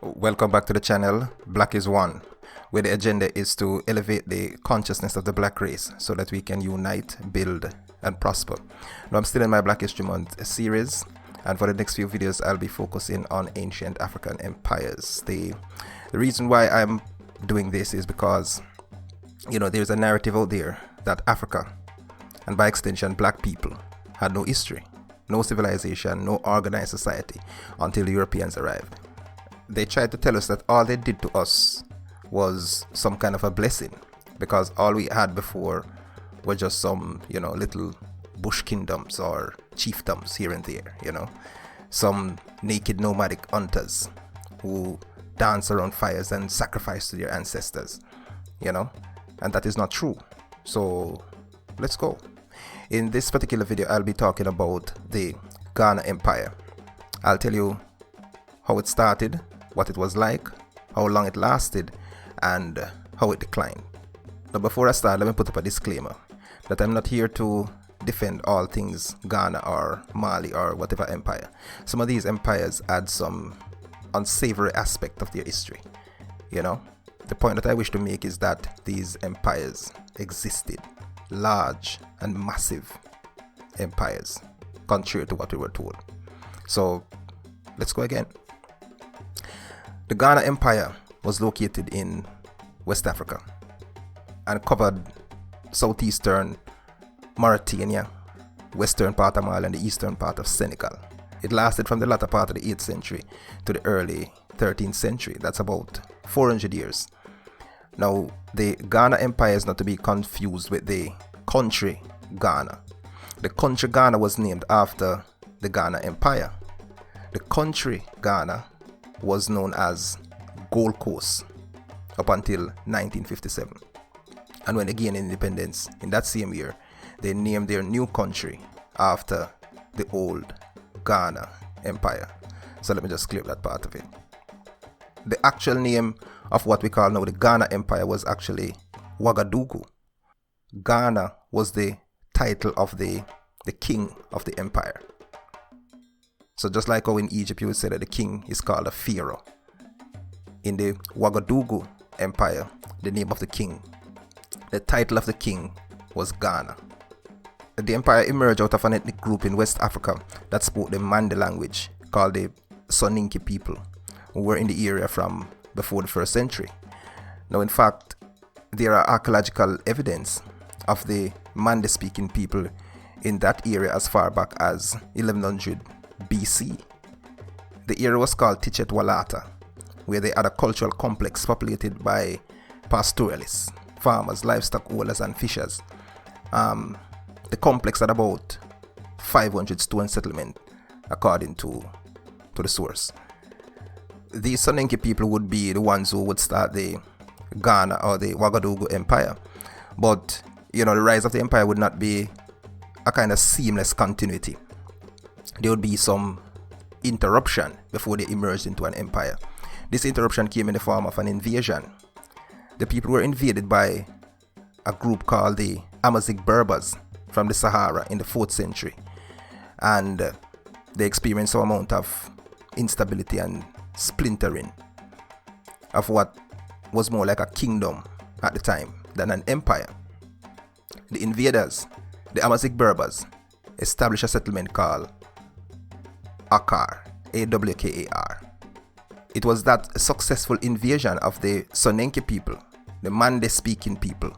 Welcome back to the channel. Black is One, where the agenda is to elevate the consciousness of the black race so that we can unite, build, and prosper. Now, I'm still in my Black History Month series, and for the next few videos, I'll be focusing on ancient African empires. The reason why I'm doing this is because, there's a narrative out there that Africa, and by extension, black people, had no history, no civilization, no organized society until the Europeans arrived. They tried to tell us that all they did to us was some kind of a blessing, because all we had before were just some, little bush kingdoms or chiefdoms here and there, some naked nomadic hunters who dance around fires and sacrifice to their ancestors, and that is not true. So let's go. In this particular video, I'll be talking about the Ghana Empire. I'll tell you how it started, what it was like, how long it lasted, and how it declined. Now, before I start, let me put up a disclaimer that I'm not here to defend all things Ghana or Mali or whatever empire. Some of these empires add some unsavory aspect of their history. The point that I wish to make is that these empires existed, large and massive empires, contrary to what we were told. So let's go again. The Ghana Empire was located in West Africa and covered southeastern Mauritania, western part of Mali, and the eastern part of Senegal. It lasted from the latter part of the 8th century to the early 13th century. That's about 400 years. Now, the Ghana Empire is not to be confused with the country Ghana. The country Ghana was named after the Ghana Empire. The country Ghana was known as Gold Coast up until 1957. And when they gained independence in that same year, they named their new country after the old Ghana Empire. So let me just clear that part of it. The actual name of what we call now the Ghana Empire was actually Ouagadougou. Ghana was the title of the king of the empire. So just like how in Egypt you would say that the king is called a pharaoh, in the Ouagadougou Empire, the name of the king, the title of the king was Ghana. The empire emerged out of an ethnic group in West Africa that spoke the Mande language, called the Soninke people, who were in the area from before the 1st century. Now, in fact, there are archaeological evidence of the Mande speaking people in that area as far back as 1100 BC. The area was called Tichet Walata, where they had a cultural complex populated by pastoralists, farmers, livestock owners, and fishers. The complex had about 500 stone settlement, according to the source. The Soninke people would be the ones who would start the Ghana or the Ouagadougou Empire. But, the rise of the empire would not be a kind of seamless continuity. There would be some interruption before they emerged into an empire. This interruption came in the form of an invasion. The people were invaded by a group called the Amazigh Berbers from the Sahara in the 4th century. And they experienced some amount of instability and splintering of what was more like a kingdom at the time than an empire. The invaders, the Amazigh Berbers, established a settlement called Akar, A-W-K-A-R. It was that successful invasion of the Soninke people, the Mande speaking people,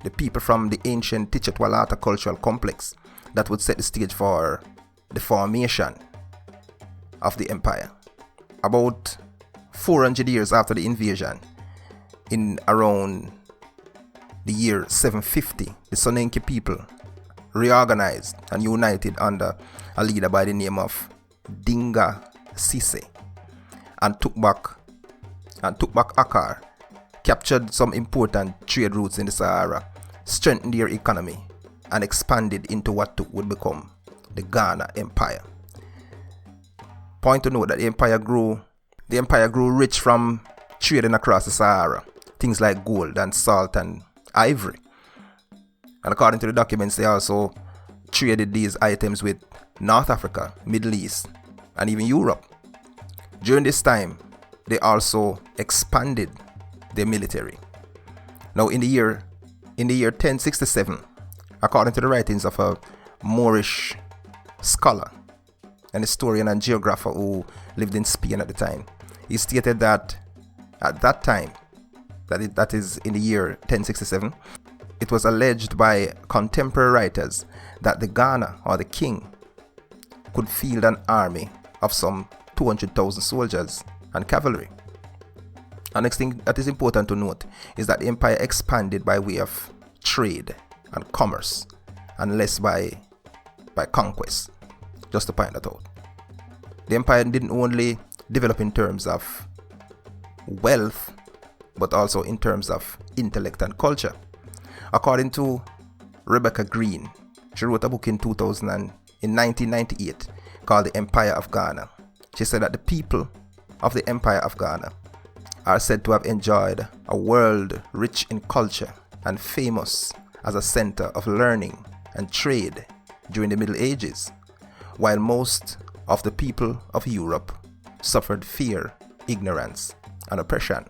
the people from the ancient Tichet Walata cultural complex, that would set the stage for the formation of the empire. About 400 years after the invasion, in around the year 750, the Soninke people reorganized and united under a leader by the name of Dinga Sise, and took back Akar, captured some important trade routes in the Sahara, strengthened their economy, and expanded into what would become the Ghana Empire. Point to note that the empire grew rich from trading across the Sahara, things like gold and salt and ivory. And according to the documents, they also traded these items with North Africa, Middle East, and even Europe. During this time, they also expanded their military. Now in the year 1067, according to the writings of a Moorish scholar, an historian and geographer who lived in Spain at the time, he stated that at that time, that is in the year 1067, it was alleged by contemporary writers that the Ghana, or the king, could field an army of some 200,000 soldiers and cavalry. And next thing that is important to note is that the empire expanded by way of trade and commerce, and less by conquest. Just to point that out. The empire didn't only develop in terms of wealth, but also in terms of intellect and culture. According to Rebecca Green, she wrote a book in 1998 called The Empire of Ghana. She said that the people of the Empire of Ghana are said to have enjoyed a world rich in culture and famous as a center of learning and trade during the Middle Ages, while most of the people of Europe suffered fear, ignorance, and oppression.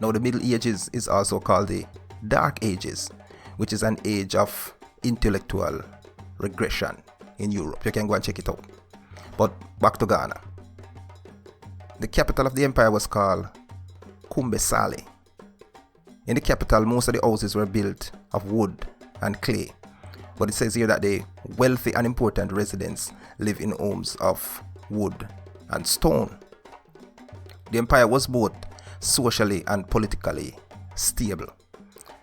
Now, the Middle Ages is also called the Dark Ages, which is an age of intellectual regression in Europe. You can go and check it out. But back to Ghana. The capital of the empire was called Kumbesale. In the capital, most of the houses were built of wood and clay. But it says here that the wealthy and important residents live in homes of wood and stone. The empire was both socially and politically stable,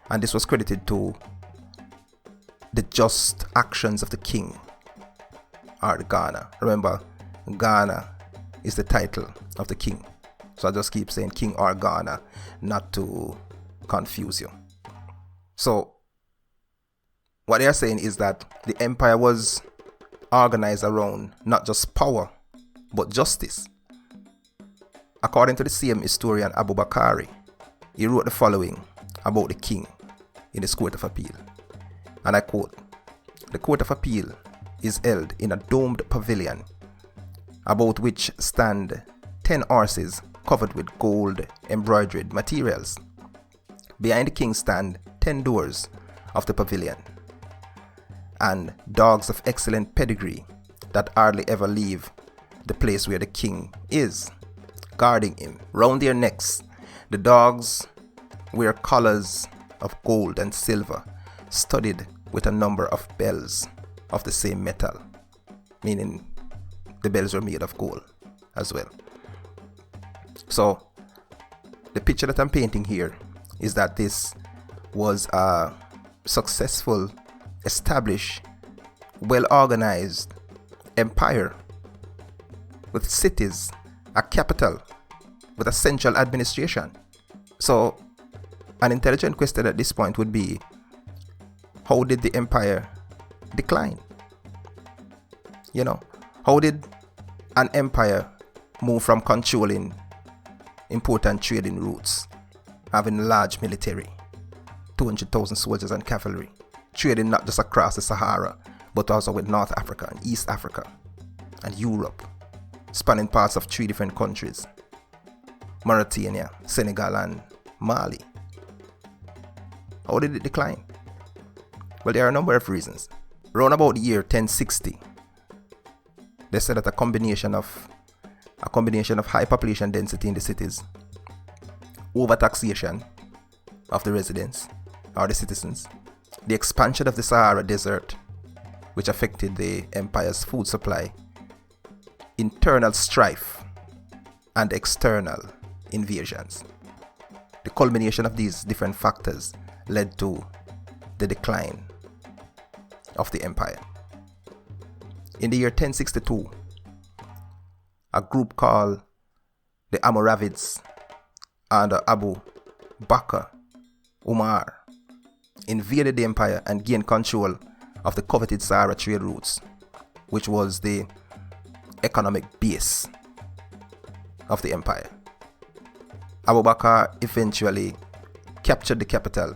and this was credited to the just actions of the king, or the Ghana. Remember, Ghana is the title of the king, so I just keep saying king or Ghana not to confuse you. So what they are saying is that the empire was organized around not just power but justice. According to the same historian Abu Bakari, he wrote the following about the king in his Court of Appeal, and I quote, "The Court of Appeal is held in a domed pavilion about which stand 10 horses covered with gold embroidered materials. Behind the king stand 10 doors of the pavilion, and dogs of excellent pedigree that hardly ever leave the place where the king is, guarding him. Round their necks, the dogs wear collars of gold and silver, studded with a number of bells of the same metal," meaning the bells were made of gold as well. So the picture that I'm painting here is that this was a successful, established, well-organized empire with cities, a capital, with a central administration. So an intelligent question at this point would be, how did the empire decline? How did an empire move from controlling important trading routes, having a large military, 200,000 soldiers and cavalry, trading not just across the Sahara, but also with North Africa and East Africa and Europe, spanning parts of 3 different countries, Mauritania, Senegal, and Mali? How did it decline? Well, there are a number of reasons. Around about the year 1060, they said that a combination of high population density in the cities, overtaxation of the residents or the citizens, the expansion of the Sahara Desert, which affected the empire's food supply, internal strife, and external invasions. The culmination of these different factors led to the decline of the empire. In the year 1062, a group called the Almoravids under Abu Bakr Umar invaded the empire and gained control of the coveted Sahara trade routes, which was the economic base of the empire. Abu Bakr eventually captured the capital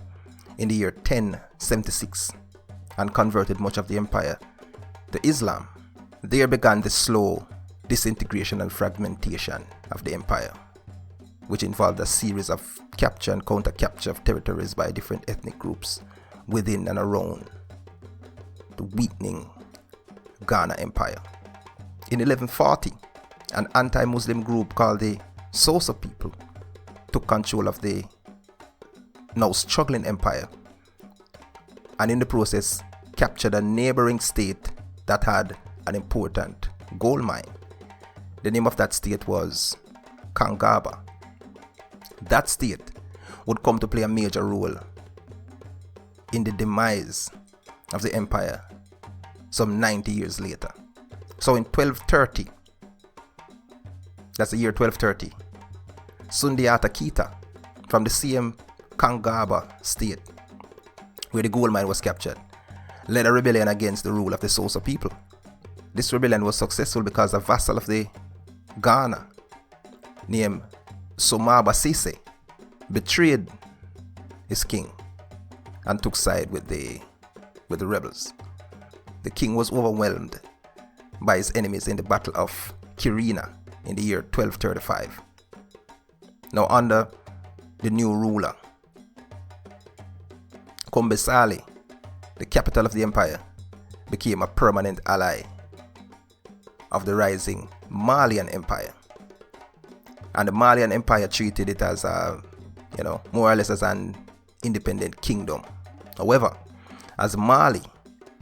in the year 1076 and converted much of the empire to Islam. There began the slow disintegration and fragmentation of the empire. which involved a series of capture and counter-capture of territories by different ethnic groups within and around the weakening Ghana Empire. In 1140, an anti-Muslim group called the Sosa people took control of the now struggling empire, and in the process captured a neighboring state that had an important gold mine. The name of that state was Kangaba. That state would come to play a major role in the demise of the empire some 90 years later. So in 1230, that's the year 1230, Sundiata Keita from the same Kangaba state where the gold mine was captured led a rebellion against the rule of the Sosa people. This rebellion was successful because a vassal of the Ghana named Somaba Sise betrayed his king and took side with the rebels. The king was overwhelmed by his enemies in the Battle of Kirina in the year 1235. Now under the new ruler, Kombesale, the capital of the empire, became a permanent ally of the rising Malian Empire. And the Malian Empire treated it as more or less as an independent kingdom. However, as Mali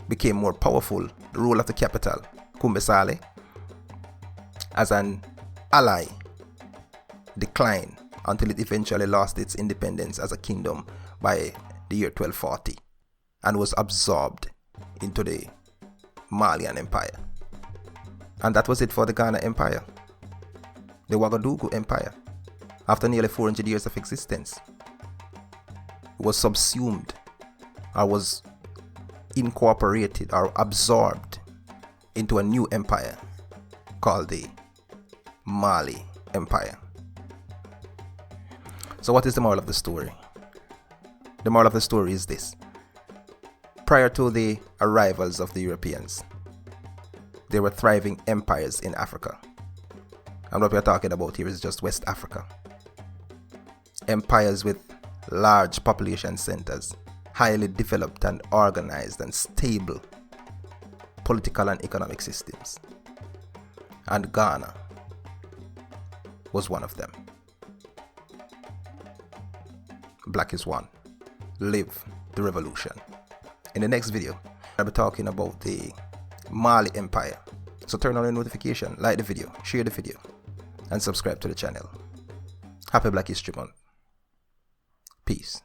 became more powerful, the role of the capital, Kombesale, as an ally, declined until it eventually lost its independence as a kingdom by the year 1240 and was absorbed into the Malian Empire. And that was it for the Ghana Empire. The Ouagadougou Empire, after nearly 400 years of existence, was subsumed or was incorporated or absorbed into a new empire called the Mali Empire. So what is the moral of the story? The moral of the story is this. Prior to the arrivals of the Europeans, there were thriving empires in Africa. And what we are talking about here is just West Africa. Empires with large population centers, highly developed and organized and stable political and economic systems. And Ghana was one of them. Black is one. Live the revolution. In the next video, I'll be talking about the Mali Empire. So turn on your notification, like the video, share the video, and subscribe to the channel. Happy Black History Month. Peace.